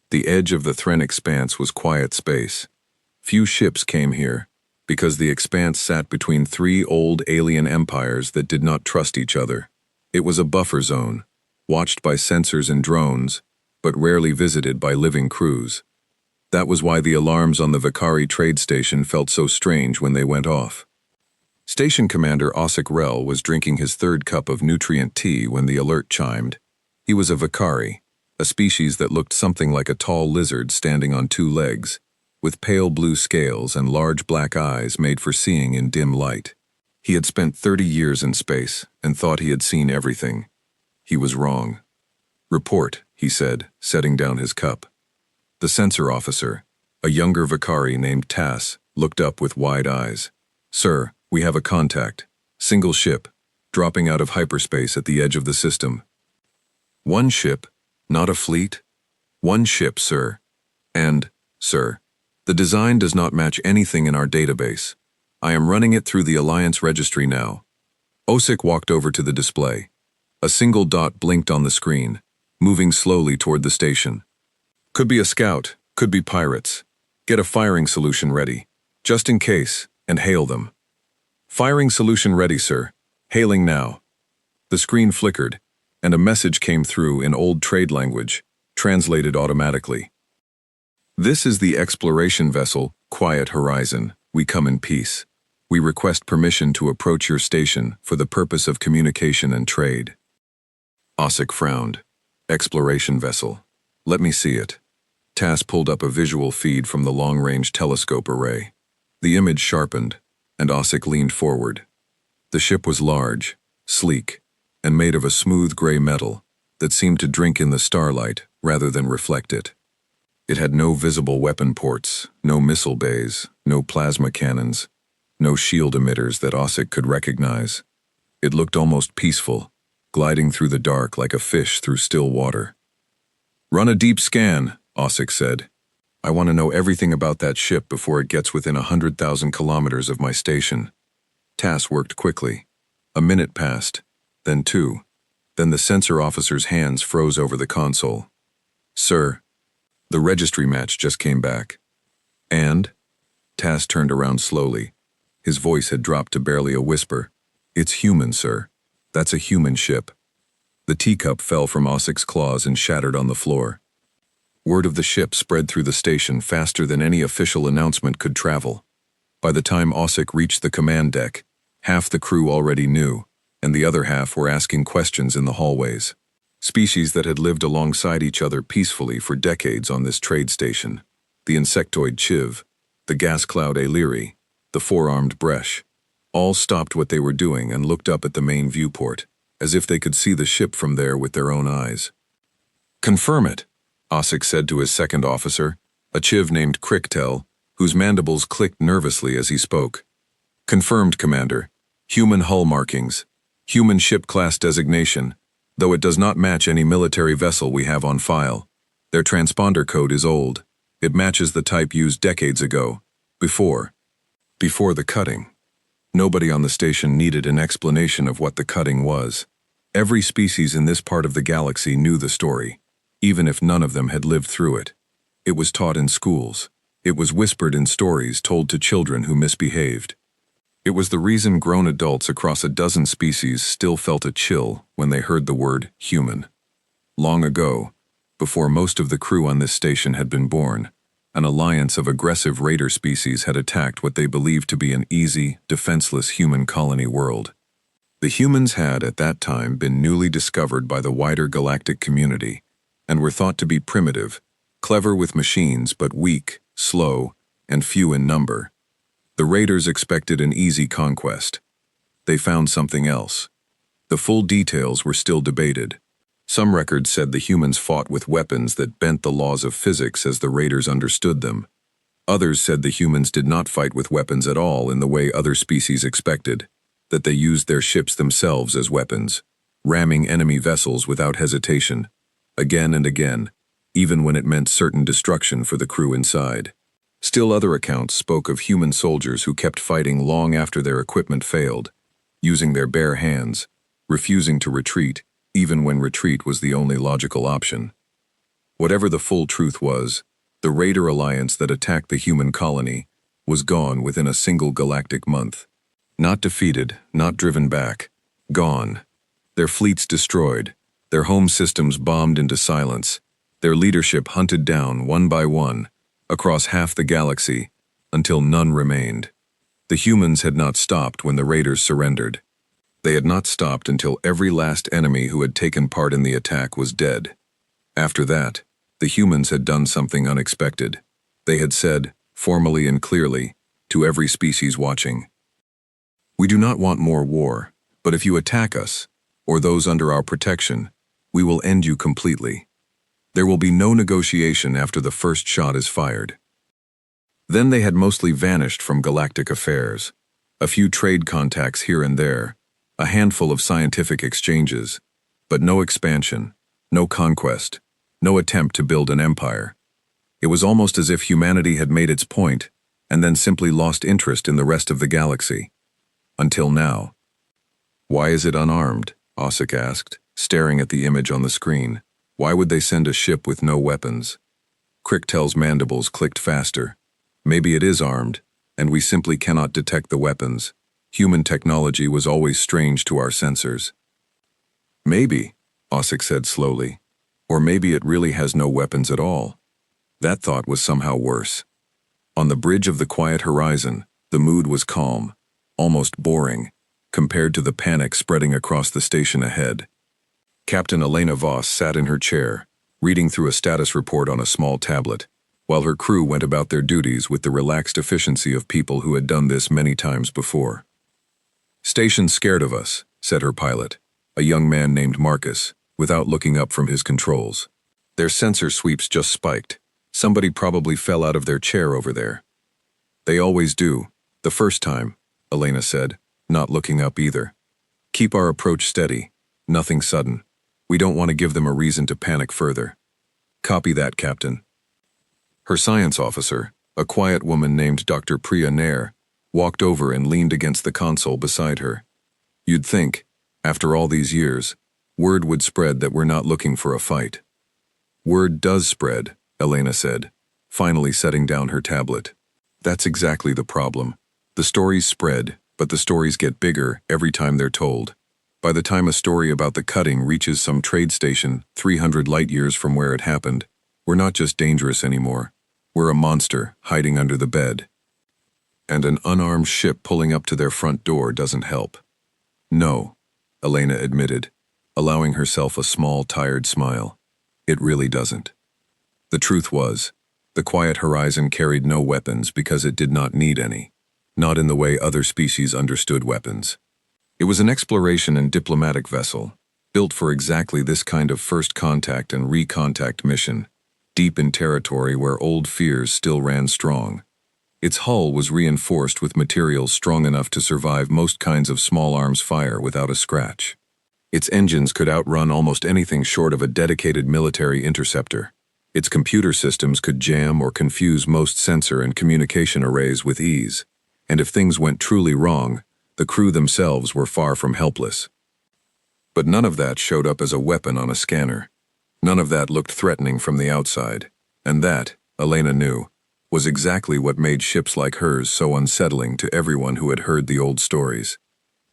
The edge of the Thren expanse was quiet space. Few ships came here, because the expanse sat between three old alien empires that did not trust each other. It was a buffer zone, watched by sensors and drones, but rarely visited by living crews. That was why the alarms on the Vakari trade station felt so strange when they went off. Station Commander Osik Rel was drinking his third cup of nutrient tea when the alert chimed. He was a Vakari, a species that looked something like a tall lizard standing on two legs, with pale blue scales and large black eyes made for seeing in dim light. He had spent 30 years in space and thought he had seen everything. He was wrong. "Report," he said, setting down his cup. The sensor officer, a younger Vakari named Tass, looked up with wide eyes. "Sir, we have a contact. Single ship, dropping out of hyperspace at the edge of the system." "One ship, not a fleet?" "One ship, sir. And, sir, the design does not match anything in our database. I am running it through the Alliance registry now." Osik walked over to the display. A single dot blinked on the screen, moving slowly toward the station. "Could be a scout, could be pirates. Get a firing solution ready, just in case, and hail them." "Firing solution ready, sir. Hailing now." The screen flickered, and a message came through in old trade language, translated automatically. "This is the exploration vessel, Quiet Horizon. We come in peace. We request permission to approach your station for the purpose of communication and trade." Osik frowned. "Exploration vessel. Let me see it." Tass pulled up a visual feed from the long-range telescope array. The image sharpened, and Osik leaned forward. The ship was large, sleek, and made of a smooth gray metal that seemed to drink in the starlight rather than reflect it. It had no visible weapon ports, no missile bays, no plasma cannons, no shield emitters that Osik could recognize. It looked almost peaceful, gliding through the dark like a fish through still water. "Run a deep scan," Osik said. "I want to know everything about that ship before it gets within 100,000 kilometers of my station." Tass worked quickly. A minute passed, then two. Then the sensor officer's hands froze over the console. "Sir, the registry match just came back." "And?" Tass turned around slowly. His voice had dropped to barely a whisper. "It's human, sir. That's a human ship." The teacup fell from Osik's claws and shattered on the floor. Word of the ship spread through the station faster than any official announcement could travel. By the time Osik reached the command deck, half the crew already knew, and the other half were asking questions in the hallways. Species that had lived alongside each other peacefully for decades on this trade station. The insectoid chiv, the gas cloud Aleri, the four-armed bresh, all stopped what they were doing and looked up at the main viewport, as if they could see the ship from there with their own eyes. "Confirm it," Osik said to his second officer, a chiv named Cricktel, whose mandibles clicked nervously as he spoke. "Confirmed, Commander. Human hull markings. Human ship class designation, though it does not match any military vessel we have on file. Their transponder code is old. It matches the type used decades ago, before the cutting." Nobody on the station needed an explanation of what the cutting was. Every species in this part of the galaxy knew the story, even if none of them had lived through it. It was taught in schools. It was whispered in stories told to children who misbehaved. It was the reason grown adults across a dozen species still felt a chill when they heard the word human. Long ago, before most of the crew on this station had been born, an alliance of aggressive raider species had attacked what they believed to be an easy, defenseless human colony world. The humans had, at that time, been newly discovered by the wider galactic community, and were thought to be primitive, clever with machines but weak, slow, and few in number. The raiders expected an easy conquest. They found something else. The full details were still debated. Some records said the humans fought with weapons that bent the laws of physics as the raiders understood them. Others said the humans did not fight with weapons at all in the way other species expected, that they used their ships themselves as weapons, ramming enemy vessels without hesitation, again and again, even when it meant certain destruction for the crew inside. Still other accounts spoke of human soldiers who kept fighting long after their equipment failed, using their bare hands, refusing to retreat, even when retreat was the only logical option. Whatever the full truth was, the Raider alliance that attacked the human colony was gone within a single galactic month. Not defeated, not driven back. Gone. Their fleets destroyed, their home systems bombed into silence, their leadership hunted down one by one, across half the galaxy, until none remained. The humans had not stopped when the Raiders surrendered. They had not stopped until every last enemy who had taken part in the attack was dead. After that, the humans had done something unexpected. They had said, formally and clearly, to every species watching, "We do not want more war, but if you attack us, or those under our protection, we will end you completely. There will be no negotiation after the first shot is fired." Then they had mostly vanished from galactic affairs. A few trade contacts here and there, a handful of scientific exchanges, but no expansion, no conquest, no attempt to build an empire. It was almost as if humanity had made its point and then simply lost interest in the rest of the galaxy. Until now. "Why is it unarmed?" Osik asked, staring at the image on the screen. "Why would they send a ship with no weapons?" Cricktel's mandibles clicked faster. "Maybe it is armed, and we simply cannot detect the weapons. Human technology was always strange to our sensors." "Maybe," Osik said slowly. "Or maybe it really has no weapons at all." That thought was somehow worse. On the bridge of the quiet horizon, the mood was calm, almost boring, compared to the panic spreading across the station ahead. Captain Elena Voss sat in her chair, reading through a status report on a small tablet, while her crew went about their duties with the relaxed efficiency of people who had done this many times before. "Station's scared of us," said her pilot, a young man named Marcus, without looking up from his controls. "Their sensor sweeps just spiked. Somebody probably fell out of their chair over there." "They always do, the first time," Elena said, not looking up either. "Keep our approach steady, nothing sudden. We don't want to give them a reason to panic further." "Copy that, Captain." Her science officer, a quiet woman named Dr. Priya Nair, walked over and leaned against the console beside her. "You'd think, after all these years, word would spread that we're not looking for a fight." "Word does spread," Elena said, finally setting down her tablet. "That's exactly the problem. The stories spread, but the stories get bigger every time they're told. By the time a story about the cutting reaches some trade station 300 light-years from where it happened, we're not just dangerous anymore. We're a monster hiding under the bed. And an unarmed ship pulling up to their front door doesn't help." "No," Elena admitted, allowing herself a small, tired smile. "It really doesn't." The truth was, the quiet horizon carried no weapons because it did not need any, not in the way other species understood weapons. It was an exploration and diplomatic vessel, built for exactly this kind of first contact and recontact mission, deep in territory where old fears still ran strong. Its hull was reinforced with materials strong enough to survive most kinds of small arms fire without a scratch. Its engines could outrun almost anything short of a dedicated military interceptor. Its computer systems could jam or confuse most sensor and communication arrays with ease. And if things went truly wrong, the crew themselves were far from helpless. But none of that showed up as a weapon on a scanner. None of that looked threatening from the outside. And that, Elena knew, was exactly what made ships like hers so unsettling to everyone who had heard the old stories.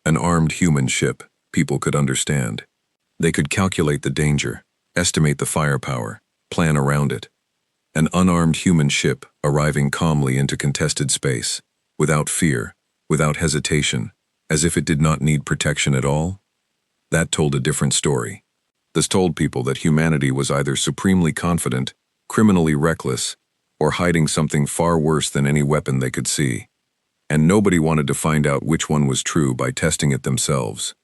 An armed human ship, people could understand. They could calculate the danger, estimate the firepower, plan around it. An unarmed human ship arriving calmly into contested space, without fear, without hesitation, as if it did not need protection at all? That told a different story. This told people that humanity was either supremely confident, criminally reckless, or hiding something far worse than any weapon they could see. And nobody wanted to find out which one was true by testing it themselves.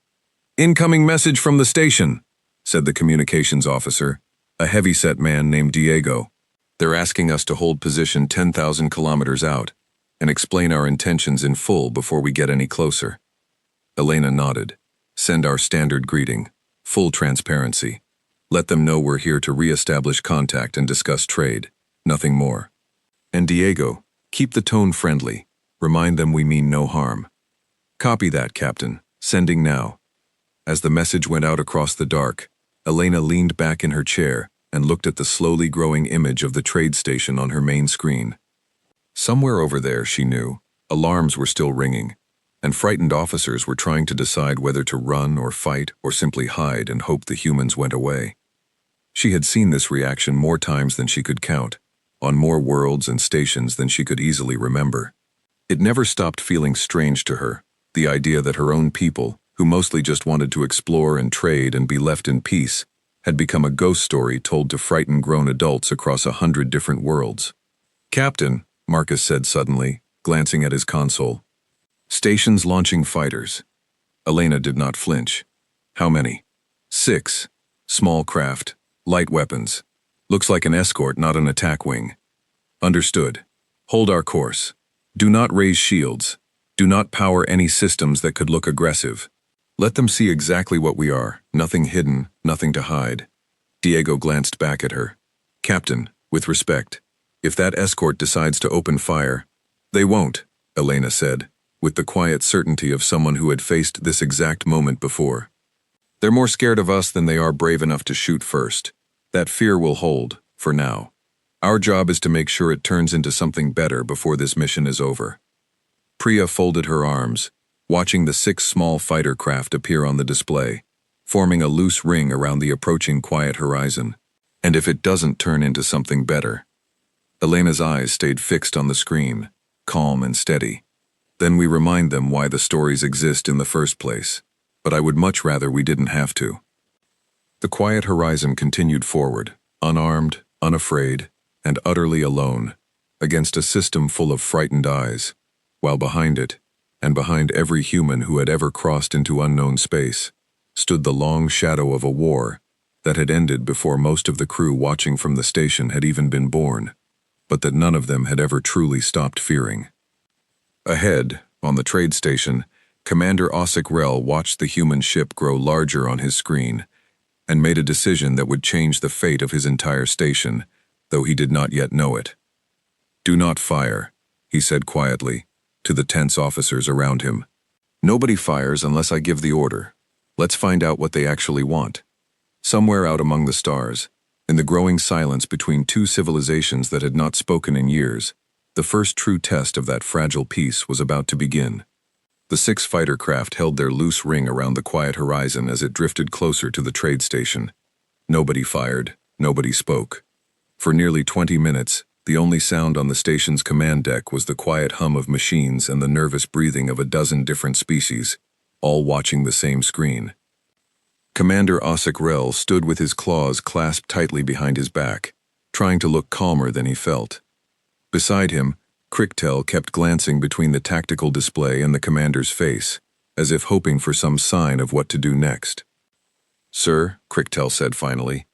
"Incoming message from the station," said the communications officer, a heavy-set man named Diego. "They're asking us to hold position 10,000 kilometers out and explain our intentions in full before we get any closer." Elena nodded. "Send our standard greeting. Full transparency. Let them know we're here to re-establish contact and discuss trade. Nothing more. And Diego, keep the tone friendly. Remind them we mean no harm." "Copy that, Captain. Sending now." As the message went out across the dark, Elena leaned back in her chair, and looked at the slowly growing image of the trade station on her main screen. Somewhere over there, she knew, alarms were still ringing, and frightened officers were trying to decide whether to run or fight or simply hide and hope the humans went away. She had seen this reaction more times than she could count, on more worlds and stations than she could easily remember. It never stopped feeling strange to her, the idea that her own people, who mostly just wanted to explore and trade and be left in peace, had become a ghost story told to frightened grown adults across 100 different worlds. "Captain," Marcus said suddenly, glancing at his console. "Stations launching fighters." Elena did not flinch. "How many?" "6. Small craft. Light weapons. Looks like an escort, not an attack wing." "Understood. Hold our course. Do not raise shields. Do not power any systems that could look aggressive. Let them see exactly what we are, nothing hidden, nothing to hide." Diego glanced back at her. "Captain, with respect, if that escort decides to open fire—" "They won't," Elena said, with the quiet certainty of someone who had faced this exact moment before. "They're more scared of us than they are brave enough to shoot first. That fear will hold, for now. Our job is to make sure it turns into something better before this mission is over." Priya folded her arms, watching the 6 small fighter craft appear on the display, forming a loose ring around the approaching quiet horizon. "And if it doesn't turn into something better?" Elena's eyes stayed fixed on the screen, calm and steady. "Then we remind them why the stories exist in the first place. But I would much rather we didn't have to." The quiet horizon continued forward, unarmed, unafraid, and utterly alone, against a system full of frightened eyes, while behind it, and behind every human who had ever crossed into unknown space, stood the long shadow of a war that had ended before most of the crew watching from the station had even been born, but that none of them had ever truly stopped fearing. Ahead, on the trade station, Commander HFY watched the human ship grow larger on his screen, and made a decision that would change the fate of his entire station, though he did not yet know it. "Do not fire," he said quietly, to the tense officers around him. "Nobody fires unless I give the order. Let's find out what they actually want." Somewhere out among the stars, in the growing silence between 2 civilizations that had not spoken in years, the first true test of that fragile peace was about to begin. The 6 fighter craft held their loose ring around the quiet horizon as it drifted closer to the trade station. Nobody fired, nobody spoke. For nearly 20 minutes, the only sound on the station's command deck was the quiet hum of machines and the nervous breathing of a dozen different species, all watching the same screen. Commander HFY stood with his claws clasped tightly behind his back, trying to look calmer than he felt. Beside him, Crichtel kept glancing between the tactical display and the commander's face, as if hoping for some sign of what to do next. "Sir," Crichtel said finally,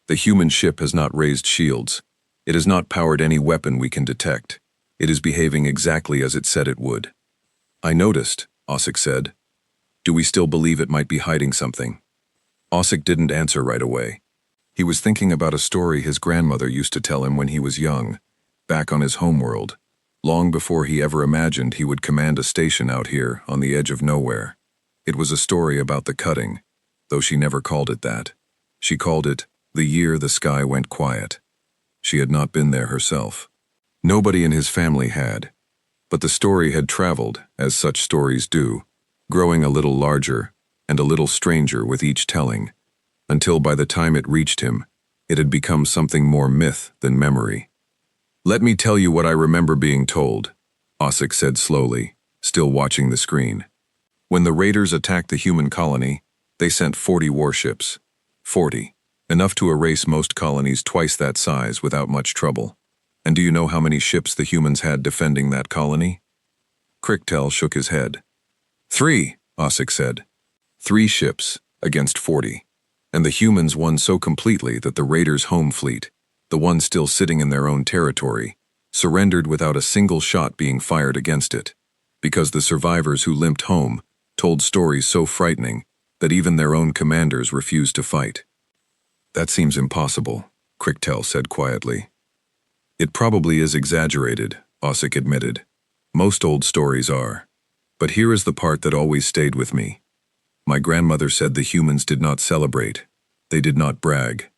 "the human ship has not raised shields. It has not powered any weapon we can detect. It is behaving exactly as it said it would." "I noticed," Osik said. "Do we still believe it might be hiding something?" Osik didn't answer right away. He was thinking about a story his grandmother used to tell him when he was young, back on his homeworld, long before he ever imagined he would command a station out here on the edge of nowhere. It was a story about the cutting, though she never called it that. She called it The Year the Sky Went Quiet. She had not been there herself. Nobody in his family had, but the story had traveled, as such stories do, growing a little larger and a little stranger with each telling, until by the time it reached him, it had become something more myth than memory. "Let me tell you what I remember being told," Osik said slowly, still watching the screen. "When the raiders attacked the human colony, they sent 40 warships. 40. Enough to erase most colonies twice that size without much trouble. And do you know how many ships the humans had defending that colony?" Crichtel shook his head. 3, Osik said. 3 ships against 40. And the humans won so completely that the raiders' home fleet, the one still sitting in their own territory, surrendered without a single shot being fired against it, because the survivors who limped home told stories so frightening that even their own commanders refused to fight. "That seems impossible," Crichtel said quietly. "It probably is exaggerated," Osik admitted. "Most old stories are. But here is the part that always stayed with me. My grandmother said the humans did not celebrate. They did not brag.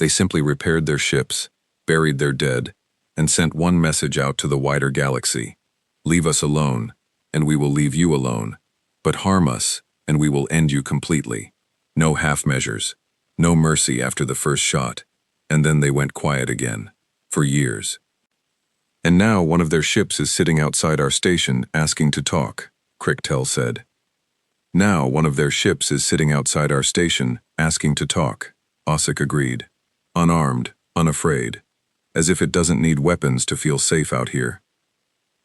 They simply repaired their ships, buried their dead, and sent one message out to the wider galaxy. Leave us alone, and we will leave you alone. But harm us, and we will end you completely. No half measures, no mercy after the first shot, and then they went quiet again, for years. And now one of their ships is sitting outside our station asking to talk, Crichtel said. Now one of their ships is sitting outside our station asking to talk, Ossic agreed. Unarmed, unafraid, as if it doesn't need weapons to feel safe out here.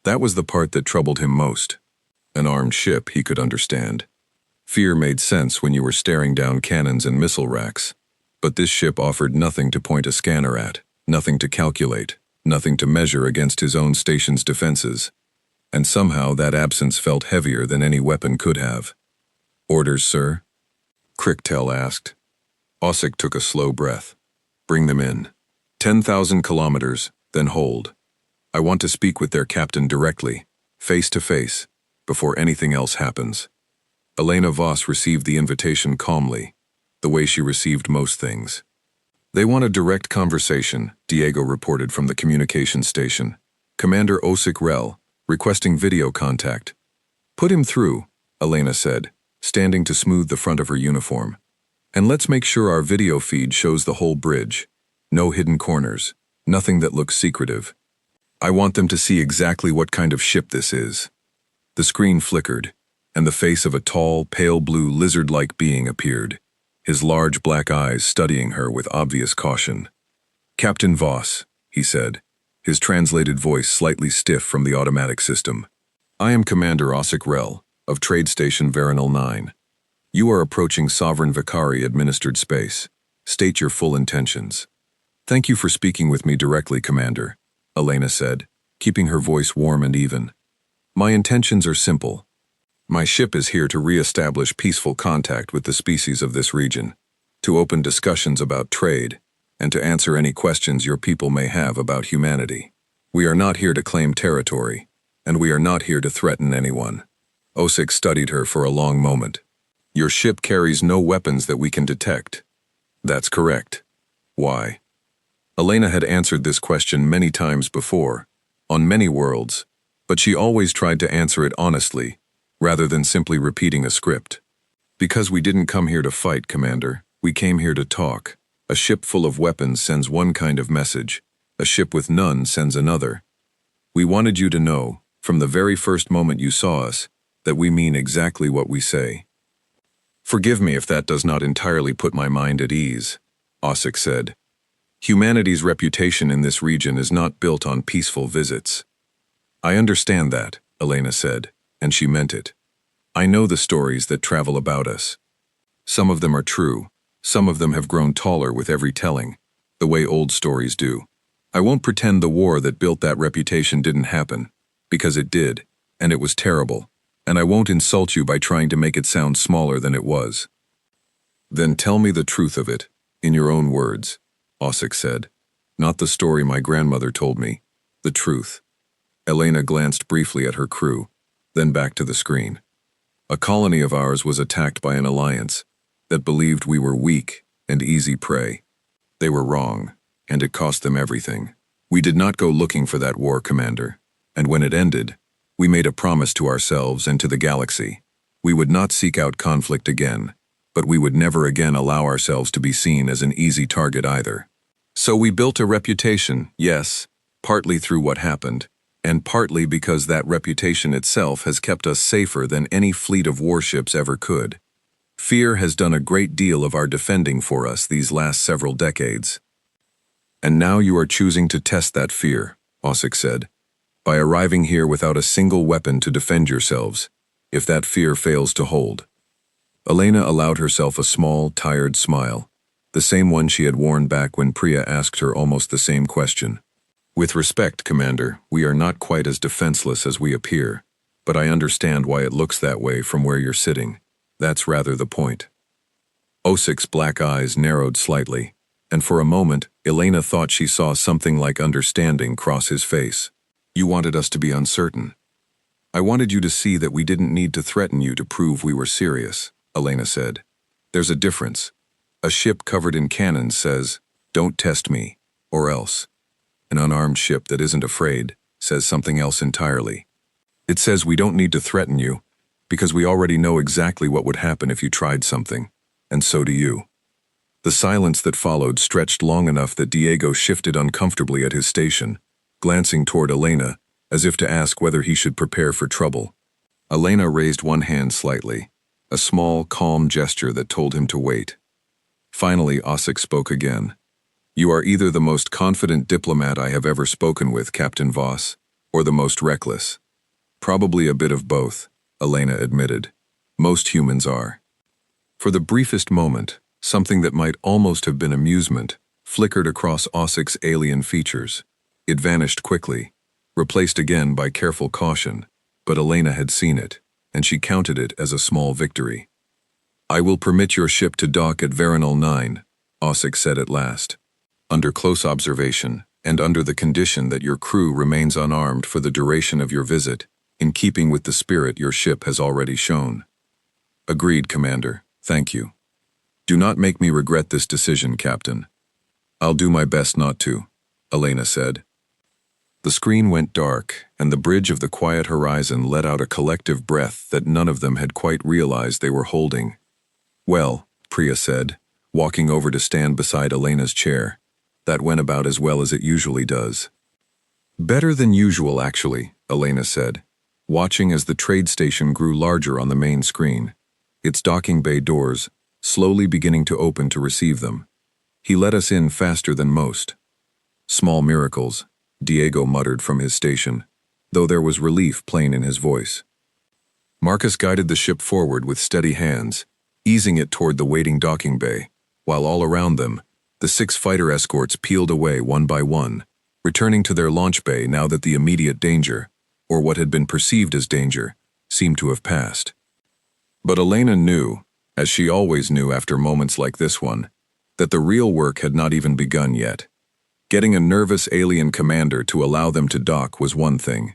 That was the part that troubled him most. An armed ship, he could understand. Fear made sense when you were staring down cannons and missile racks. But this ship offered nothing to point a scanner at, nothing to calculate, nothing to measure against his own station's defenses. And somehow that absence felt heavier than any weapon could have. Orders, sir? Crichtel asked. Ossic took a slow breath. Bring them in. 10,000 kilometers, then hold. I want to speak with their captain directly, face to face, before anything else happens. Elena Voss received the invitation calmly, the way she received most things. They want a direct conversation, Diego reported from the communication station. Commander Ossic Rel, requesting video contact. Put him through, Elena said, standing to smooth the front of her uniform. And let's make sure our video feed shows the whole bridge. No hidden corners, nothing that looks secretive. I want them to see exactly what kind of ship this is. The screen flickered, and the face of a tall, pale blue lizard-like being appeared, his large black eyes studying her with obvious caution. Captain Voss, he said, his translated voice slightly stiff from the automatic system. I am Commander Ossic Rel, of Trade Station Veronal 9. You are approaching Sovereign Vicari-administered space. State your full intentions. Thank you for speaking with me directly, Commander, Elena said, keeping her voice warm and even. My intentions are simple. My ship is here to re-establish peaceful contact with the species of this region, to open discussions about trade, and to answer any questions your people may have about humanity. We are not here to claim territory, and we are not here to threaten anyone. Ossic studied her for a long moment. Your ship carries no weapons that we can detect. That's correct. Why? Elena had answered this question many times before, on many worlds, but she always tried to answer it honestly, rather than simply repeating a script. Because we didn't come here to fight, Commander. We came here to talk. A ship full of weapons sends one kind of message. A ship with none sends another. We wanted you to know, from the very first moment you saw us, that we mean exactly what we say. Forgive me if that does not entirely put my mind at ease, Ossic said. Humanity's reputation in this region is not built on peaceful visits. I understand that, Elena said, and she meant it. I know the stories that travel about us. Some of them are true. Some of them have grown taller with every telling, the way old stories do. I won't pretend the war that built that reputation didn't happen, because it did, and it was terrible, and I won't insult you by trying to make it sound smaller than it was. Then tell me the truth of it, in your own words, Ossic said. Not the story my grandmother told me, the truth. Elena glanced briefly at her crew, then back to the screen. A colony of ours was attacked by an alliance that believed we were weak and easy prey. They were wrong, and it cost them everything. We did not go looking for that war, Commander, and when it ended, we made a promise to ourselves and to the galaxy. We would not seek out conflict again, but we would never again allow ourselves to be seen as an easy target either. So we built a reputation, yes, partly through what happened, and partly because that reputation itself has kept us safer than any fleet of warships ever could. Fear has done a great deal of our defending for us these last several decades. And now you are choosing to test that fear, Ossic said, by arriving here without a single weapon to defend yourselves, if that fear fails to hold. Elena allowed herself a small, tired smile, the same one she had worn back when Priya asked her almost the same question. With respect, Commander, we are not quite as defenseless as we appear, but I understand why it looks that way from where you're sitting. That's rather the point. Ossic's black eyes narrowed slightly, and for a moment, Elena thought she saw something like understanding cross his face. You wanted us to be uncertain. I wanted you to see that we didn't need to threaten you to prove we were serious, Elena said. There's a difference. A ship covered in cannons says, Don't test me, or else. An unarmed ship that isn't afraid says something else entirely. It says we don't need to threaten you, because we already know exactly what would happen if you tried something, and so do you. The silence that followed stretched long enough that Diego shifted uncomfortably at his station, glancing toward Elena, as if to ask whether he should prepare for trouble. Elena raised one hand slightly, a small, calm gesture that told him to wait. Finally, Osik spoke again. You are either the most confident diplomat I have ever spoken with, Captain Voss, or the most reckless. Probably a bit of both, Elena admitted. Most humans are. For the briefest moment, something that might almost have been amusement flickered across Osik's alien features. It vanished quickly, replaced again by careful caution, but Elena had seen it, and she counted it as a small victory. I will permit your ship to dock at Veronal 9, Osik said at last. Under close observation, and under the condition that your crew remains unarmed for the duration of your visit, in keeping with the spirit your ship has already shown. Agreed, Commander. Thank you. Do not make me regret this decision, Captain. I'll do my best not to, Elena said. The screen went dark, and the bridge of the quiet horizon let out a collective breath that none of them had quite realized they were holding. Well, Priya said, walking over to stand beside Elena's chair. That went about as well as it usually does. Better than usual, actually, Elena said, watching as the trade station grew larger on the main screen, its docking bay doors slowly beginning to open to receive them. He let us in faster than most. Small miracles, Diego muttered from his station, though there was relief plain in his voice. Marcus guided the ship forward with steady hands, easing it toward the waiting docking bay, while all around them, the 6 fighter escorts peeled away one by one, returning to their launch bay now that the immediate danger, or what had been perceived as danger, seemed to have passed. But Elena knew, as she always knew after moments like this one, that the real work had not even begun yet. Getting a nervous alien commander to allow them to dock was one thing.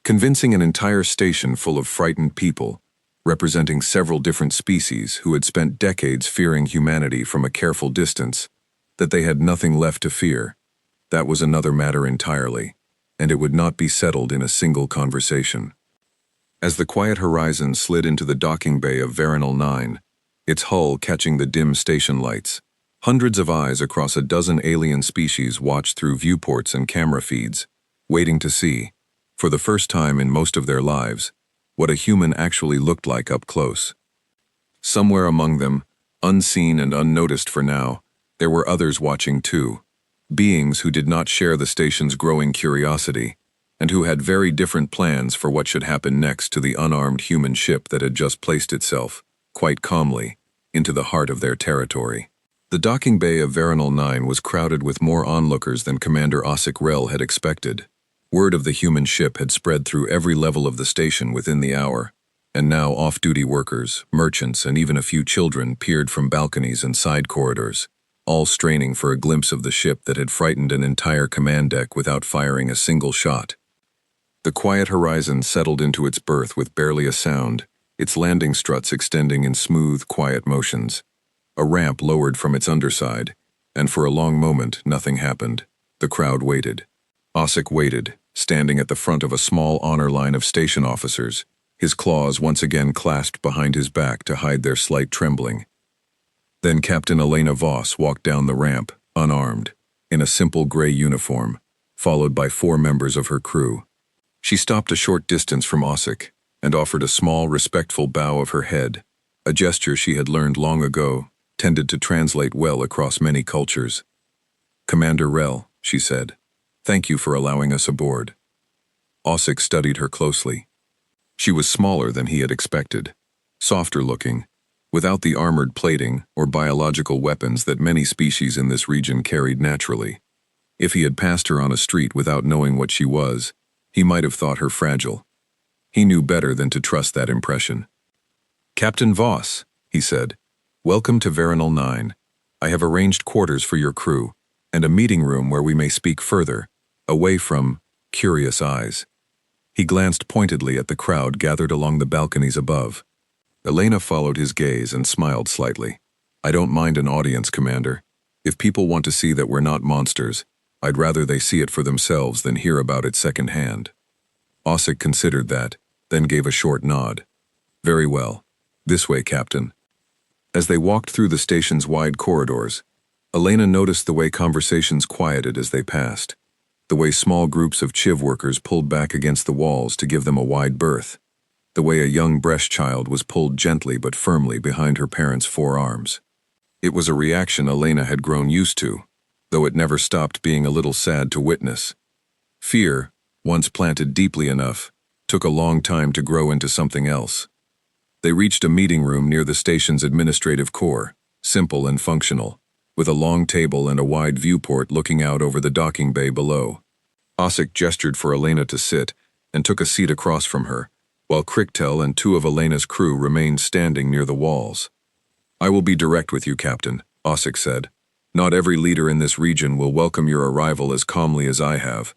Convincing an entire station full of frightened people, representing several different species who had spent decades fearing humanity from a careful distance, that they had nothing left to fear, that was another matter entirely, and it would not be settled in a single conversation. As the quiet horizon slid into the docking bay of Veronal 9, its hull catching the dim station lights, hundreds of eyes across a dozen alien species watched through viewports and camera feeds, waiting to see, for the first time in most of their lives, what a human actually looked like up close. Somewhere among them, unseen and unnoticed for now, there were others watching too, beings who did not share the station's growing curiosity, and who had very different plans for what should happen next to the unarmed human ship that had just placed itself, quite calmly, into the heart of their territory. The docking bay of Veronal 9 was crowded with more onlookers than Commander Osik Rel had expected. Word of the human ship had spread through every level of the station within the hour, and now off-duty workers, merchants, and even a few children peered from balconies and side corridors, all straining for a glimpse of the ship that had frightened an entire command deck without firing a single shot. The quiet horizon settled into its berth with barely a sound, its landing struts extending in smooth, quiet motions. A ramp lowered from its underside, and for a long moment nothing happened. The crowd waited. Osik waited, standing at the front of a small honor line of station officers, his claws once again clasped behind his back to hide their slight trembling. Then Captain Elena Voss walked down the ramp, unarmed, in a simple gray uniform, followed by 4 members of her crew. She stopped a short distance from Osik and offered a small, respectful bow of her head, a gesture she had learned long ago, tended to translate well across many cultures. Commander Rel, she said, thank you for allowing us aboard. Osik studied her closely. She was smaller than he had expected, softer looking, without the armored plating or biological weapons that many species in this region carried naturally. If he had passed her on a street without knowing what she was, he might have thought her fragile. He knew better than to trust that impression. Captain Voss, he said, welcome to Veronal 9. I have arranged quarters for your crew, and a meeting room where we may speak further, away from curious eyes. He glanced pointedly at the crowd gathered along the balconies above. Elena followed his gaze and smiled slightly. I don't mind an audience, Commander. If people want to see that we're not monsters, I'd rather they see it for themselves than hear about it secondhand. Ossik considered that, then gave a short nod. Very well. This way, Captain. As they walked through the station's wide corridors, Elena noticed the way conversations quieted as they passed, the way small groups of chiv workers pulled back against the walls to give them a wide berth, the way a young breast child was pulled gently but firmly behind her parents' forearms. It was a reaction Elena had grown used to, though it never stopped being a little sad to witness. Fear, once planted deeply enough, took a long time to grow into something else. They reached a meeting room near the station's administrative core, simple and functional, with a long table and a wide viewport looking out over the docking bay below. Ossik gestured for Elena to sit and took a seat across from her, while Crichtel and 2 of Elena's crew remained standing near the walls. I will be direct with you, Captain, Ossik said. Not every leader in this region will welcome your arrival as calmly as I have.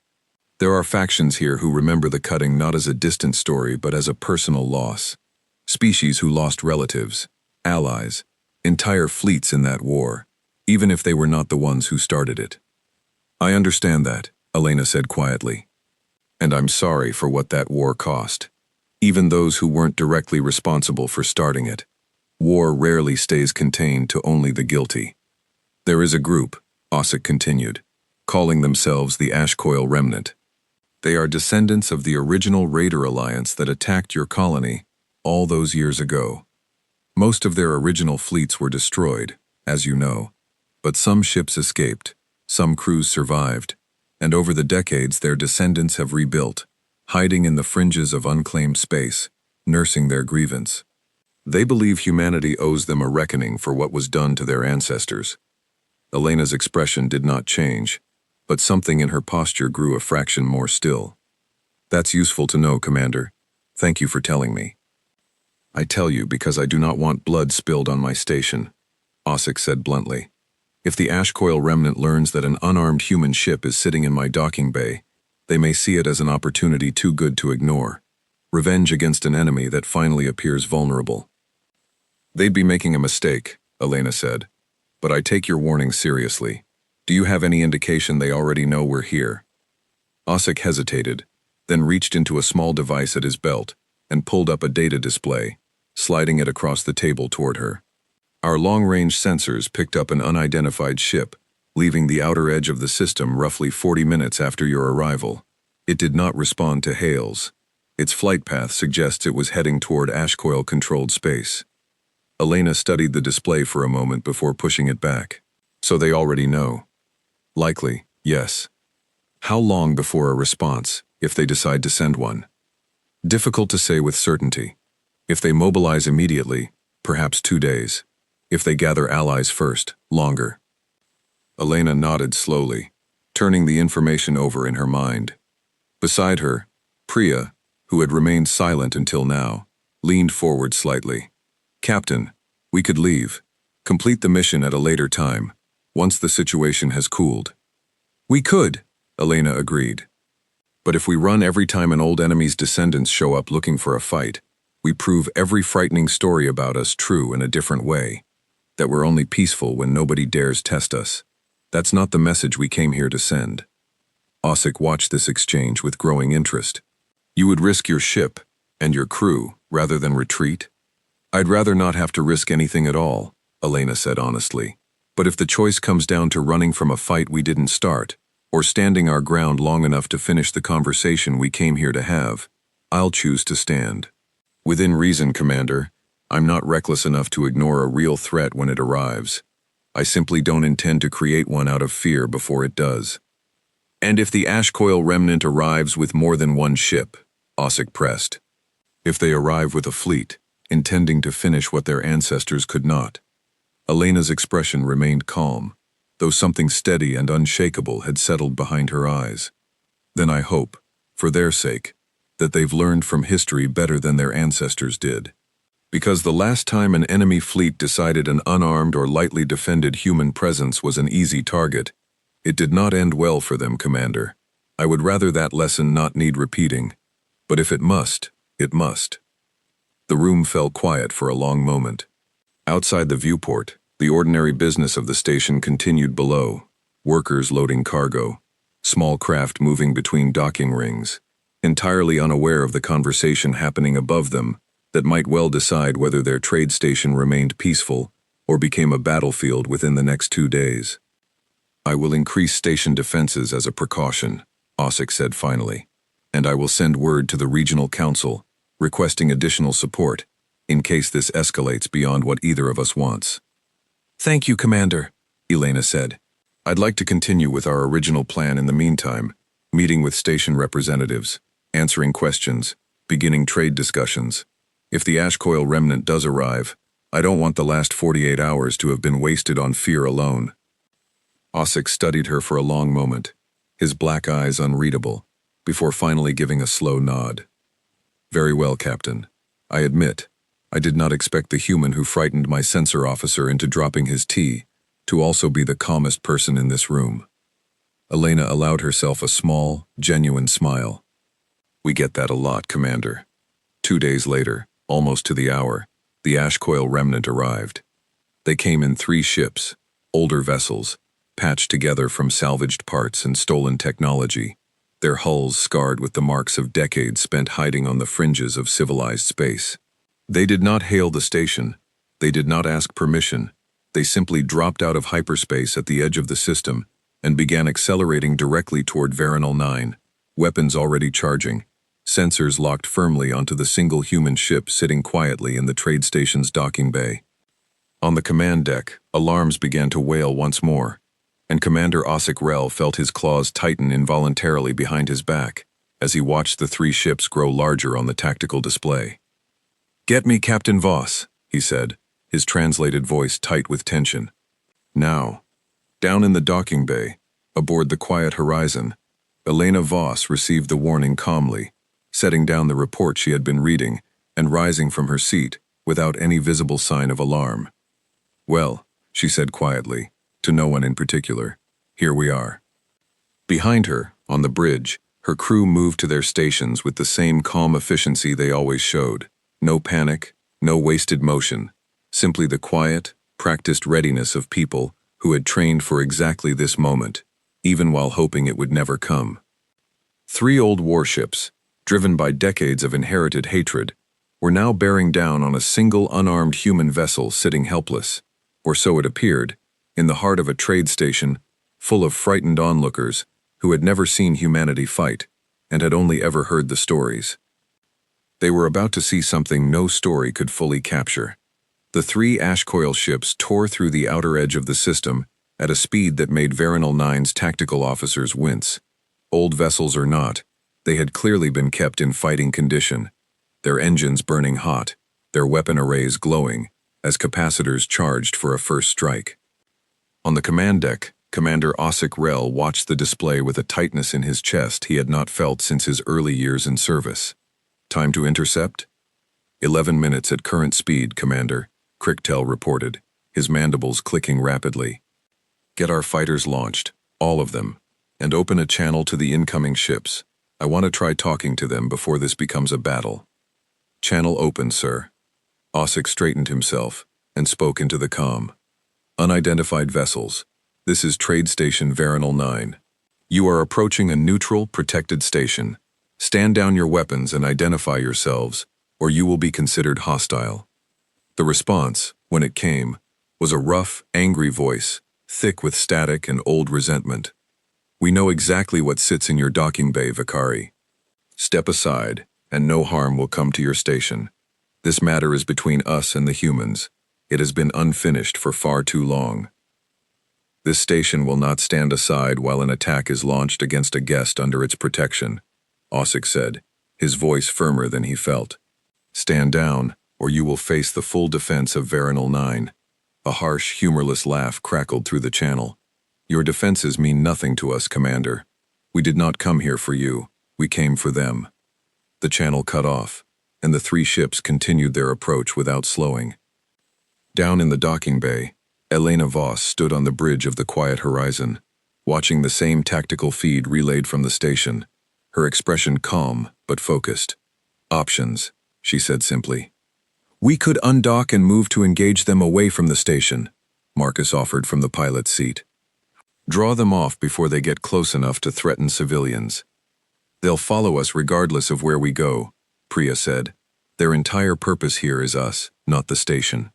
There are factions here who remember the cutting not as a distant story but as a personal loss. Species who lost relatives, allies, entire fleets in that war, even if they were not the ones who started it. I understand that, Elena said quietly. And I'm sorry for what that war cost. Even those who weren't directly responsible for starting it. War rarely stays contained to only the guilty. There is a group, Ossik continued, calling themselves the Ashcoil Remnant. They are descendants of the original Raider Alliance that attacked your colony all those years ago. Most of their original fleets were destroyed, as you know, but some ships escaped, some crews survived, and over the decades their descendants have rebuilt, hiding in the fringes of unclaimed space, nursing their grievance. They believe humanity owes them a reckoning for what was done to their ancestors. Elena's expression did not change, but something in her posture grew a fraction more still. That's useful to know, Commander. Thank you for telling me. I tell you because I do not want blood spilled on my station, Ossik said bluntly. If the Ashcoil Remnant learns that an unarmed human ship is sitting in my docking bay, they may see it as an opportunity too good to ignore. Revenge against an enemy that finally appears vulnerable. They'd be making a mistake, Elena said. But I take your warning seriously. Do you have any indication they already know we're here? Ossik hesitated, then reached into a small device at his belt and pulled up a data display, sliding it across the table toward her. Our long-range sensors picked up an unidentified ship, leaving the outer edge of the system roughly 40 minutes after your arrival. It did not respond to hails. Its flight path suggests it was heading toward Ashcoil-controlled space. Elena studied the display for a moment before pushing it back. So they already know. Likely, yes. How long before a response, if they decide to send one? Difficult to say with certainty. If they mobilize immediately, perhaps 2 days. If they gather allies first, longer. Elena nodded slowly, turning the information over in her mind. Beside her, Priya, who had remained silent until now, leaned forward slightly. Captain, we could leave. Complete the mission at a later time, once the situation has cooled. We could, Elena agreed. But if we run every time an old enemy's descendants show up looking for a fight, we prove every frightening story about us true in a different way. That we're only peaceful when nobody dares test us. That's not the message we came here to send. Ossik watched this exchange with growing interest. You would risk your ship and your crew rather than retreat? I'd rather not have to risk anything at all, Elena said honestly. But if the choice comes down to running from a fight we didn't start, or standing our ground long enough to finish the conversation we came here to have, I'll choose to stand. Within reason, Commander. I'm not reckless enough to ignore a real threat when it arrives. I simply don't intend to create one out of fear before it does. And if the Ashcoil Remnant arrives with more than one ship, Ossik pressed. If they arrive with a fleet, intending to finish what their ancestors could not. Elena's expression remained calm, though something steady and unshakable had settled behind her eyes. Then I hope, for their sake, that they've learned from history better than their ancestors did. Because the last time an enemy fleet decided an unarmed or lightly defended human presence was an easy target, it did not end well for them, Commander. I would rather that lesson not need repeating. But if it must, it must. The room fell quiet for a long moment. Outside the viewport, The ordinary business of the station continued below, workers loading cargo, small craft moving between docking rings, entirely unaware of the conversation happening above them that might well decide whether their trade station remained peaceful or became a battlefield within the next 2 days. "I will increase station defenses as a precaution," Ossick said finally, "and I will send word to the regional council, requesting additional support, in case this escalates beyond what either of us wants." "Thank you, Commander," Elena said. "I'd like to continue with our original plan in the meantime, meeting with station representatives, answering questions, beginning trade discussions. If the ash coil remnant does arrive, I don't want the last 48 hours to have been wasted on fear alone." Ossick studied her for a long moment, his black eyes unreadable, before finally giving a slow nod. "Very well, Captain. I admit, I did not expect the human who frightened my sensor officer into dropping his tea to also be the calmest person in this room." Elena allowed herself a small, genuine smile. "We get that a lot, Commander." 2 days later, almost to the hour, the ash coil remnant arrived. They came in 3 ships, older vessels, patched together from salvaged parts and stolen technology, their hulls scarred with the marks of decades spent hiding on the fringes of civilized space. They did not hail the station. They did not ask permission. They simply dropped out of hyperspace at the edge of the system and began accelerating directly toward Veronal 9, weapons already charging, sensors locked firmly onto the single human ship sitting quietly in the trade station's docking bay. On the command deck, alarms began to wail once more, and Commander Ossick Rel felt his claws tighten involuntarily behind his back as he watched the 3 ships grow larger on the tactical display. "Get me Captain Voss," he said, his translated voice tight with tension. Now, down in the docking bay, aboard the quiet Horizon, Elena Voss received the warning calmly, setting down the report she had been reading and rising from her seat without any visible sign of alarm. "Well," she said quietly, to no one in particular, "here we are." Behind her, on the bridge, her crew moved to their stations with the same calm efficiency they always showed. No panic, no wasted motion, simply the quiet, practiced readiness of people who had trained for exactly this moment, even while hoping it would never come. 3 old warships, driven by decades of inherited hatred, were now bearing down on a single unarmed human vessel sitting helpless, or so it appeared, in the heart of a trade station full of frightened onlookers who had never seen humanity fight and had only ever heard the stories. They were about to see something no story could fully capture. The 3 ash coil ships tore through the outer edge of the system at a speed that made Veronal 9's tactical officers wince. Old vessels or not, they had clearly been kept in fighting condition, their engines burning hot, their weapon arrays glowing, as capacitors charged for a first strike. On the command deck, Commander Ossick Rel watched the display with a tightness in his chest he had not felt since his early years in service. "Time to intercept?" 11 minutes at current speed, Commander, Crichtel reported, his mandibles clicking rapidly. "Get our fighters launched, all of them, and open a channel to the incoming ships. I want to try talking to them before this becomes a battle." "Channel open, sir." Ossick straightened himself and spoke into the comm. "Unidentified vessels. This is Trade Station Veronal 9. You are approaching a neutral, protected station. Stand down your weapons and identify yourselves, or you will be considered hostile." The response, when it came, was a rough, angry voice, thick with static and old resentment. "We know exactly what sits in your docking bay, Vicari. Step aside, and no harm will come to your station. This matter is between us and the humans. It has been unfinished for far too long. This station will not stand aside while an attack is launched against a guest under its protection," Ossick said, his voice firmer than he felt. "Stand down, or you will face the full defense of Veronal 9. A harsh, humorless laugh crackled through the channel. "Your defenses mean nothing to us, Commander. We did not come here for you. We came for them." The channel cut off, and the 3 ships continued their approach without slowing. Down in the docking bay, Elena Voss stood on the bridge of the quiet Horizon, watching the same tactical feed relayed from the station, her expression calm but focused. "Options," she said simply. "We could undock and move to engage them away from the station, Marcus offered from the pilot's seat. Draw them off before they get close enough to threaten civilians. They'll follow us regardless of where we go, Priya said. Their entire purpose here is us, not the station.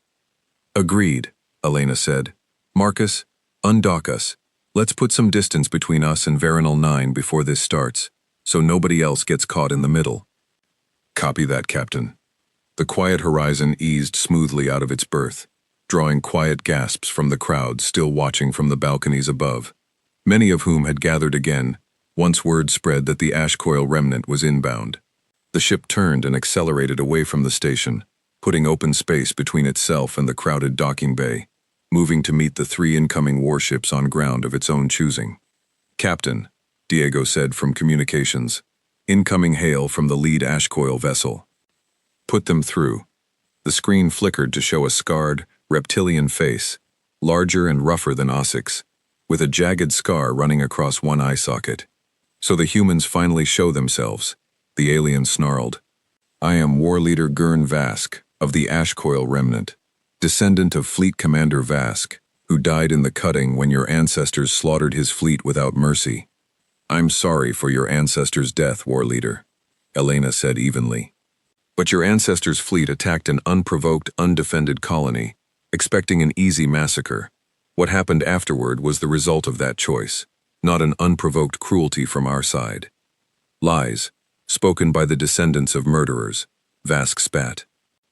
Agreed, Elena said. Marcus, undock us. Let's put some distance between us and Veronal 9 before this starts, so nobody else gets caught in the middle. Copy that, Captain. The quiet horizon eased smoothly out of its berth, drawing quiet gasps from the crowd still watching from the balconies above, many of whom had gathered again, once word spread that the Ashcoil remnant was inbound. The ship turned and accelerated away from the station, putting open space between itself and the crowded docking bay, moving to meet the 3 incoming warships on ground of its own choosing. Captain, Diego said from communications, incoming hail from the lead Ashcoil vessel. Put them through. The screen flickered to show a scarred, reptilian face, larger and rougher than Ossic's, with a jagged scar running across one eye socket. So the humans finally show themselves, the alien snarled. I am War Leader Gurn Vask, of the Ashcoil remnant, descendant of Fleet Commander Vask, who died in the cutting when your ancestors slaughtered his fleet without mercy. I'm sorry for your ancestors' death, War Leader, Elena said evenly. But your ancestors' fleet attacked an unprovoked, undefended colony, expecting an easy massacre. What happened afterward was the result of that choice, not an unprovoked cruelty from our side. Lies, spoken by the descendants of murderers, Vask spat.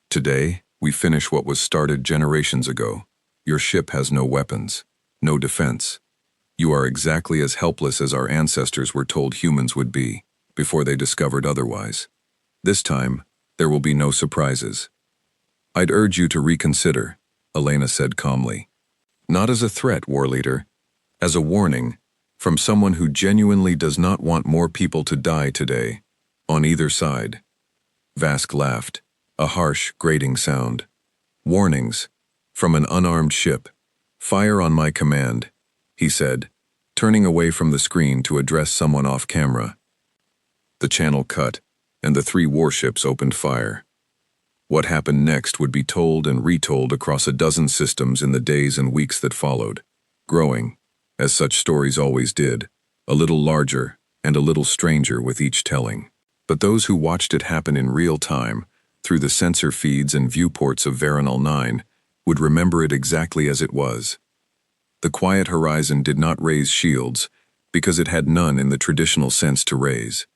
Today, we finish what was started generations ago. Your ship has no weapons, no defense. You are exactly as helpless as our ancestors were told humans would be, before they discovered otherwise. This time, there will be no surprises. I'd urge you to reconsider, Elena said calmly. Not as a threat, War Leader, as a warning, from someone who genuinely does not want more people to die today, on either side. Vask laughed, a harsh, grating sound. Warnings, from an unarmed ship. Fire on my command, he said, turning away from the screen to address someone off camera. The channel cut, and the 3 warships opened fire. What happened next would be told and retold across a dozen systems in the days and weeks that followed, growing, as such stories always did, a little larger and a little stranger with each telling. But those who watched it happen in real time, through the sensor feeds and viewports of Veronal 9, would remember it exactly as it was. The quiet horizon did not raise shields, because it had none in the traditional sense to raise.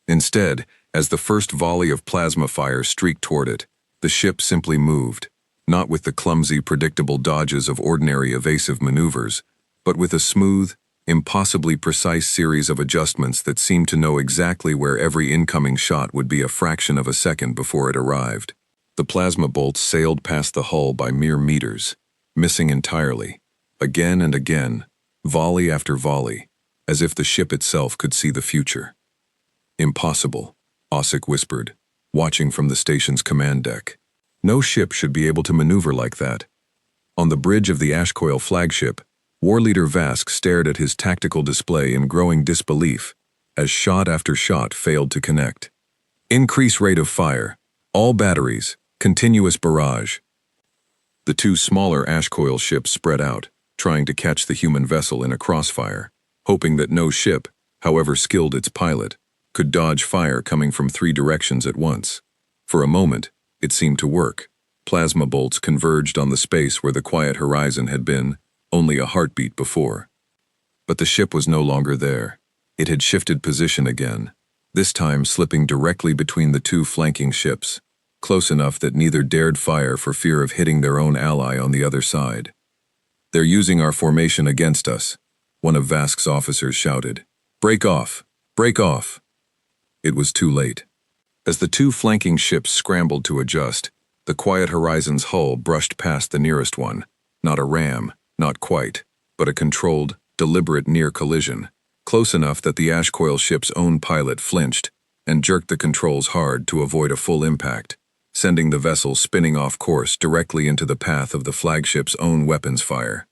Instead, as the first volley of plasma fire streaked toward it, the ship simply moved, not with the clumsy, predictable dodges of ordinary evasive maneuvers, but with a smooth, impossibly precise series of adjustments that seemed to know exactly where every incoming shot would be a fraction of a second before it arrived. The plasma bolts sailed past the hull by mere meters, missing entirely, again and again, volley after volley, as if the ship itself could see the future. Impossible, Ossic whispered, watching from the station's command deck. No ship should be able to maneuver like that. On the bridge of the Ashcoil flagship, War Leader Vask stared at his tactical display in growing disbelief, as shot after shot failed to connect. Increase rate of fire, all batteries, continuous barrage. The 2 smaller Ashcoil ships spread out, trying to catch the human vessel in a crossfire, hoping that no ship, however skilled its pilot, could dodge fire coming from 3 directions at once. For a moment, it seemed to work. Plasma bolts converged on the space where the quiet horizon had been, only a heartbeat before. But the ship was no longer there. It had shifted position again, this time slipping directly between the 2 flanking ships, close enough that neither dared fire for fear of hitting their own ally on the other side. They're using our formation against us, one of Vask's officers shouted. Break off! Break off! It was too late. As the 2 flanking ships scrambled to adjust, the quiet horizon's hull brushed past the nearest one, not a ram, not quite, but a controlled, deliberate near collision, close enough that the Ashcoil ship's own pilot flinched and jerked the controls hard to avoid a full impact, sending the vessel spinning off course directly into the path of the flagship's own weapons fire.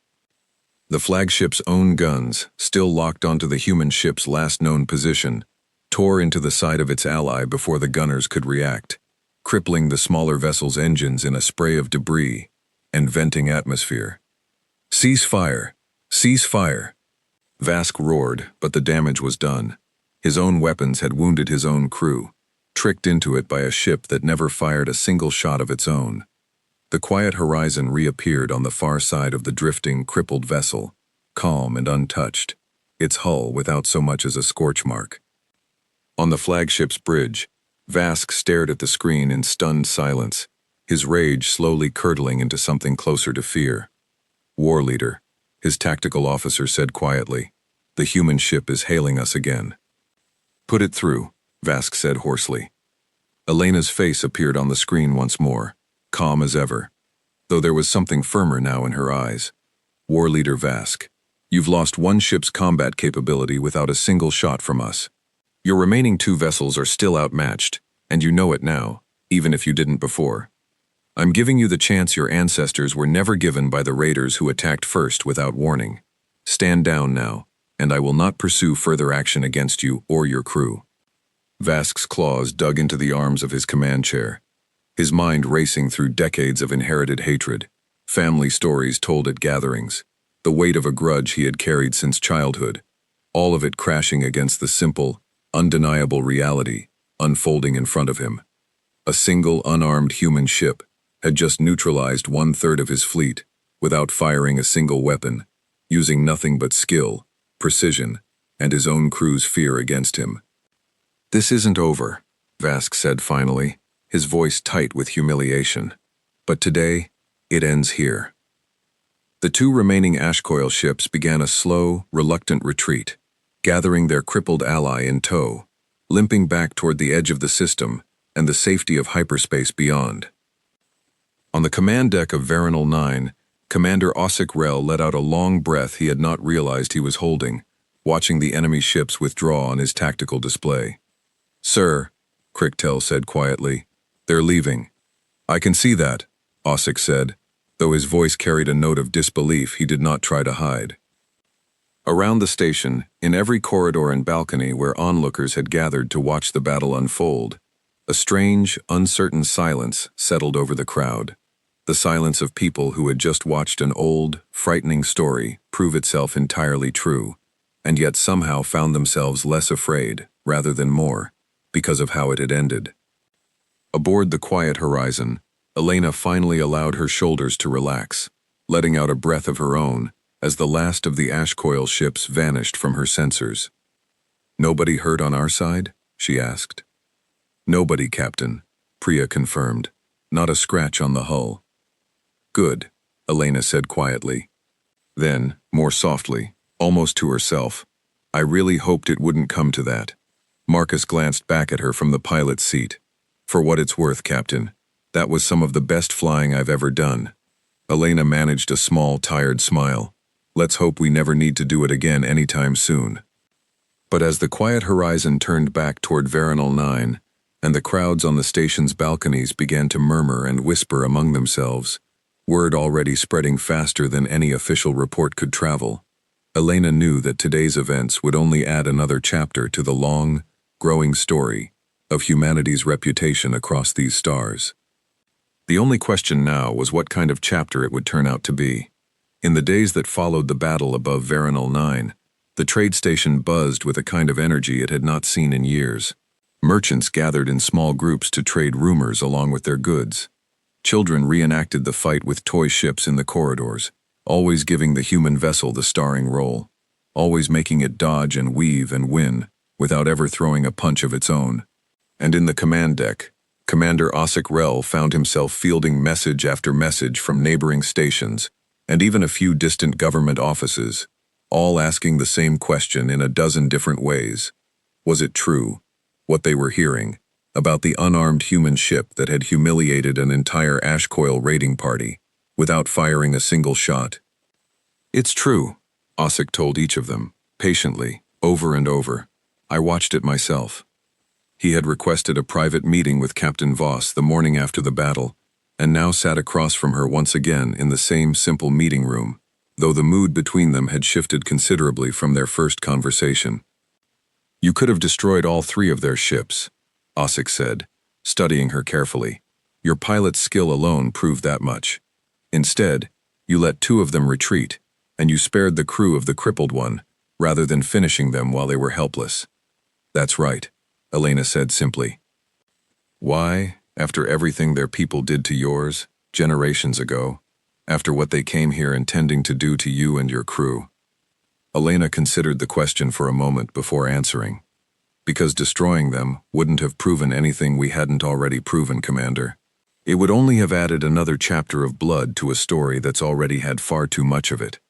The flagship's own guns, still locked onto the human ship's last known position, tore into the side of its ally before the gunners could react, crippling the smaller vessel's engines in a spray of debris and venting atmosphere. Cease fire! Cease fire! Vask roared, but the damage was done. His own weapons had wounded his own crew, tricked into it by a ship that never fired a single shot of its own. The quiet horizon reappeared on the far side of the drifting, crippled vessel, calm and untouched, its hull without so much as a scorch mark. On the flagship's bridge, Vask stared at the screen in stunned silence, his rage slowly curdling into something closer to fear. War leader, his tactical officer said quietly, the human ship is hailing us again. Put it through, Vask said hoarsely. Elena's face appeared on the screen once more, calm as ever, though there was something firmer now in her eyes. War leader Vask, you've lost one ship's combat capability without a single shot from us. Your remaining 2 vessels are still outmatched, and you know it now, even if you didn't before. I'm giving you the chance your ancestors were never given by the raiders who attacked first without warning. Stand down now, and I will not pursue further action against you or your crew. Vask's claws dug into the arms of his command chair, his mind racing through decades of inherited hatred, family stories told at gatherings, the weight of a grudge he had carried since childhood, all of it crashing against the simple, undeniable reality unfolding in front of him. A single unarmed human ship had just neutralized 1/3 of his fleet without firing a single weapon, using nothing but skill, precision, and his own crew's fear against him. This isn't over, Vask said finally, his voice tight with humiliation. But today, it ends here. The 2 remaining Ashcoil ships began a slow, reluctant retreat, gathering their crippled ally in tow, limping back toward the edge of the system and the safety of hyperspace beyond. On the command deck of Veronal 9, Commander Ossic Rel let out a long breath he had not realized he was holding, watching the enemy ships withdraw on his tactical display. Sir, Crichtel said quietly, they're leaving. I can see that, Ossic said, though his voice carried a note of disbelief he did not try to hide. Around the station, in every corridor and balcony where onlookers had gathered to watch the battle unfold, a strange, uncertain silence settled over the crowd, the silence of people who had just watched an old, frightening story prove itself entirely true, and yet somehow found themselves less afraid, rather than more, because of how it had ended. Aboard the quiet horizon, Elena finally allowed her shoulders to relax, letting out a breath of her own as the last of the Ashcoil ships vanished from her sensors. Nobody hurt on our side? She asked. Nobody, Captain, Priya confirmed. Not a scratch on the hull. Good, Elena said quietly. Then, more softly, almost to herself, I really hoped it wouldn't come to that. Marcus glanced back at her from the pilot's seat. For what it's worth, Captain, that was some of the best flying I've ever done. Elena managed a small, tired smile. Let's hope we never need to do it again anytime soon. But as the quiet horizon turned back toward Veronal 9, and the crowds on the station's balconies began to murmur and whisper among themselves, word already spreading faster than any official report could travel, Elena knew that today's events would only add another chapter to the long, growing story of humanity's reputation across these stars. The only question now was what kind of chapter it would turn out to be. In the days that followed the battle above Veronal 9, the trade station buzzed with a kind of energy it had not seen in years. Merchants gathered in small groups to trade rumors along with their goods. Children reenacted the fight with toy ships in the corridors, always giving the human vessel the starring role, always making it dodge and weave and win, without ever throwing a punch of its own. And in the command deck, Commander Ossic Rel found himself fielding message after message from neighboring stations, and even a few distant government offices, all asking the same question in a dozen different ways. Was it true, what they were hearing, about the unarmed human ship that had humiliated an entire Ashcoil raiding party, without firing a single shot? It's true, Ossic told each of them, patiently, over and over. I watched it myself. He had requested a private meeting with Captain Voss the morning after the battle, and now sat across from her once again in the same simple meeting room, though the mood between them had shifted considerably from their first conversation. You could have destroyed all 3 of their ships, Ossic said, studying her carefully. Your pilot's skill alone proved that much. Instead, You let 2 of them retreat, and you spared the crew of the crippled one, rather than finishing them while they were helpless. That's right, Elena said simply. Why, after everything their people did to yours, generations ago, after what they came here intending to do to you and your crew? Elena considered the question for a moment before answering. Because destroying them wouldn't have proven anything we hadn't already proven, Commander. It would only have added another chapter of blood to a story that's already had far too much of it.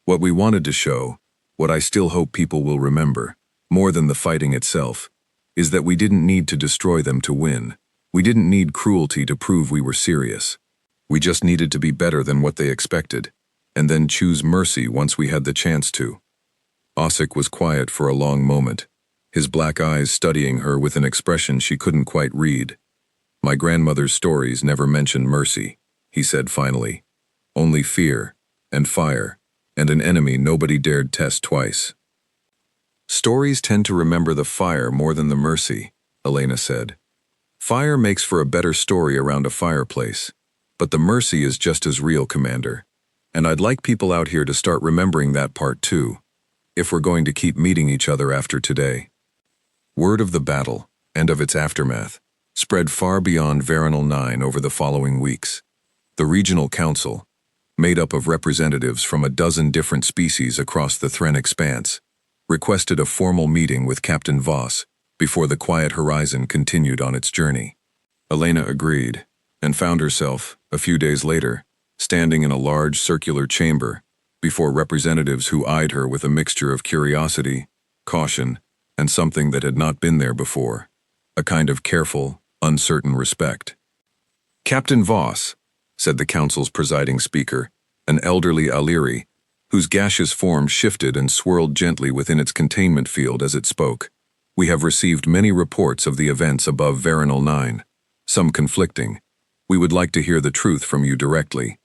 What we wanted to show, what I still hope people will remember, more than the fighting itself, is that we didn't need to destroy them to win. We didn't need cruelty to prove we were serious. We just needed to be better than what they expected, and then choose mercy once we had the chance to. Osik was quiet for a long moment, his black eyes studying her with an expression she couldn't quite read. My grandmother's stories never mentioned mercy, he said finally. Only fear, and fire, and an enemy nobody dared test twice. Stories tend to remember the fire more than the mercy, Elena said. Fire makes for a better story around a fireplace, but the mercy is just as real, Commander. And I'd like people out here to start remembering that part too, if we're going to keep meeting each other after today. Word of the battle, and of its aftermath, spread far beyond Veronal 9 over the following weeks. The Regional Council, made up of representatives from a dozen different species across the Thren Expanse, requested a formal meeting with Captain Voss before the Quiet Horizon continued on its journey. Elena agreed, and found herself, a few days later, standing in a large circular chamber before representatives who eyed her with a mixture of curiosity, caution, and something that had not been there before, a kind of careful, uncertain respect. Captain Voss, said the council's presiding speaker, an elderly Aliri, whose gaseous form shifted and swirled gently within its containment field as it spoke. We have received many reports of the events above Veronal 9, some conflicting. We would like to hear the truth from you directly.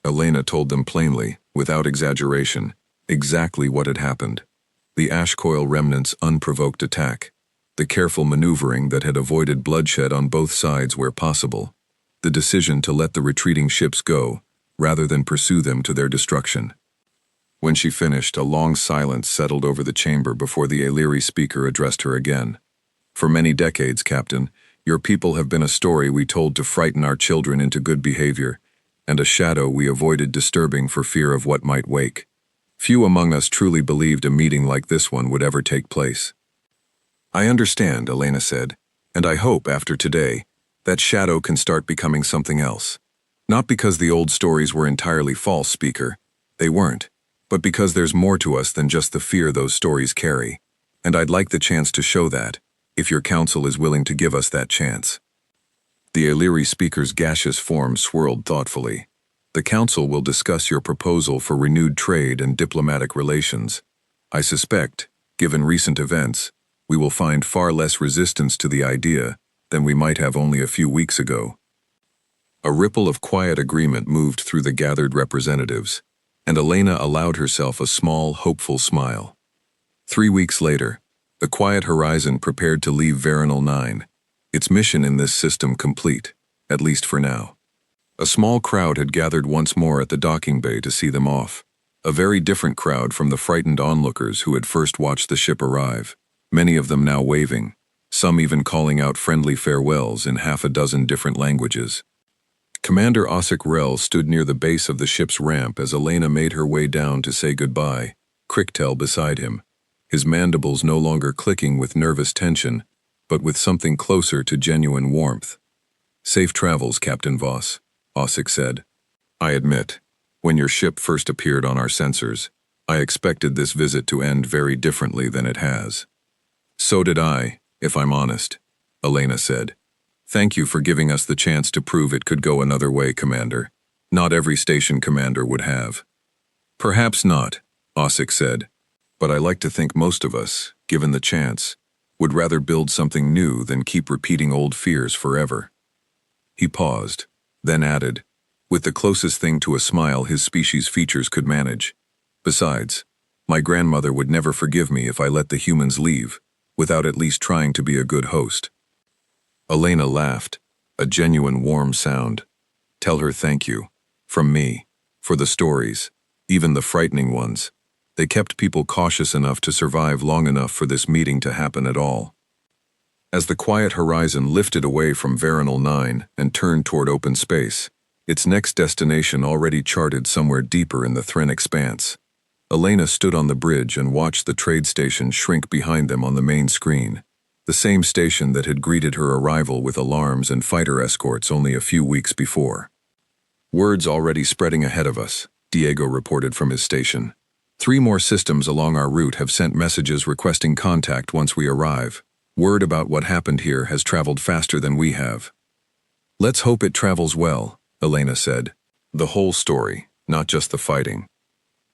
Elena told them plainly, without exaggeration, exactly what had happened. The ash coil remnants' unprovoked attack, the careful maneuvering that had avoided bloodshed on both sides where possible, the decision to let the retreating ships go, rather than pursue them to their destruction. When she finished, a long silence settled over the chamber before the Aliri speaker addressed her again. For many decades, Captain, your people have been a story we told to frighten our children into good behavior, and a shadow we avoided disturbing for fear of what might wake. Few among us truly believed a meeting like this one would ever take place. I understand, Elena said, and I hope, after today, that shadow can start becoming something else. Not because the old stories were entirely false, speaker. They weren't. But because there's more to us than just the fear those stories carry. And I'd like the chance to show that, if your council is willing to give us that chance. The Aliri speaker's gaseous form swirled thoughtfully. The council will discuss your proposal for renewed trade and diplomatic relations. I suspect, given recent events, we will find far less resistance to the idea than we might have only a few weeks ago. A ripple of quiet agreement moved through the gathered representatives, and Elena allowed herself a small, hopeful smile. 3 weeks later, the Quiet Horizon prepared to leave Veronal 9, its mission in this system complete, at least for now. A small crowd had gathered once more at the docking bay to see them off, a very different crowd from the frightened onlookers who had first watched the ship arrive, many of them now waving, some even calling out friendly farewells in half a dozen different languages. Commander Osik Rel stood near the base of the ship's ramp as Elena made her way down to say goodbye, Cricktel beside him, his mandibles no longer clicking with nervous tension, but with something closer to genuine warmth. Safe travels, Captain Voss, Osik said. I admit, when your ship first appeared on our sensors, I expected this visit to end very differently than it has. So did I, if I'm honest, Elena said. Thank you for giving us the chance to prove it could go another way, Commander. Not every station commander would have. Perhaps not, Osik said, but I like to think most of us, given the chance, would rather build something new than keep repeating old fears forever. He paused, then added, with the closest thing to a smile his species' features could manage. Besides, my grandmother would never forgive me if I let the humans leave, without at least trying to be a good host. Elena laughed, a genuine warm sound. Tell her thank you, from me, for the stories, even the frightening ones. They kept people cautious enough to survive long enough for this meeting to happen at all. As the quiet horizon lifted away from Veronal 9 and turned toward open space, its next destination already charted somewhere deeper in the Thren expanse. Elena stood on the bridge and watched the trade station shrink behind them on the main screen, the same station that had greeted her arrival with alarms and fighter escorts only a few weeks before. "Word's already spreading ahead of us," Diego reported from his station. "3 more systems along our route have sent messages requesting contact once we arrive. Word about what happened here has traveled faster than we have." "Let's hope it travels well," Elena said. "The whole story, not just the fighting."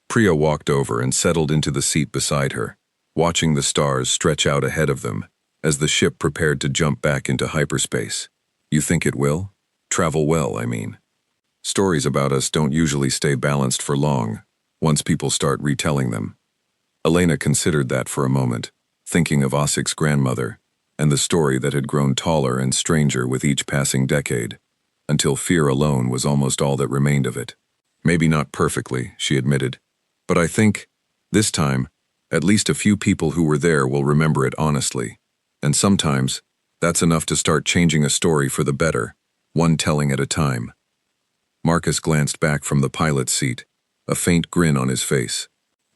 Priya walked over and settled into the seat beside her, watching the stars stretch out ahead of them as the ship prepared to jump back into hyperspace. "You think it will? Travel well, I mean. Stories about us don't usually stay balanced for long, once people start retelling them." Elena considered that for a moment, thinking of Ossic's grandmother, and the story that had grown taller and stranger with each passing decade, until fear alone was almost all that remained of it. "Maybe not perfectly," she admitted, "but I think, this time, at least a few people who were there will remember it honestly. And sometimes, that's enough to start changing a story for the better, one telling at a time." Marcus glanced back from the pilot's seat, a faint grin on his face.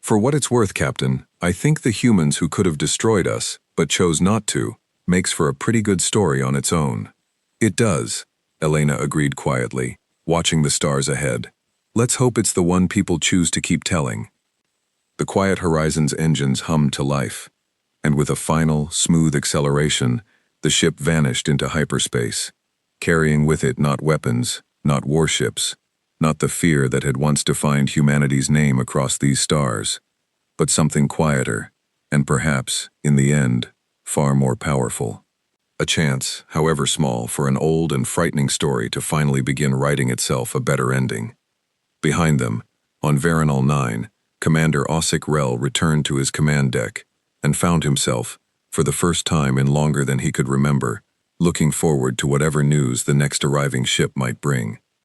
"For what it's worth, Captain, I think the humans who could have destroyed us, but chose not to, makes for a pretty good story on its own." "It does," Elena agreed quietly, watching the stars ahead. "Let's hope it's the one people choose to keep telling." The quiet horizon's engines hummed to life, and with a final, smooth acceleration, the ship vanished into hyperspace, carrying with it not weapons, not warships, not the fear that had once defined humanity's name across these stars, but something quieter, and perhaps, in the end, far more powerful. A chance, however small, for an old and frightening story to finally begin writing itself a better ending. Behind them, on Veronal 9, Commander Ossic Rel returned to his command deck and found himself, for the first time in longer than he could remember, looking forward to whatever news the next arriving ship might bring.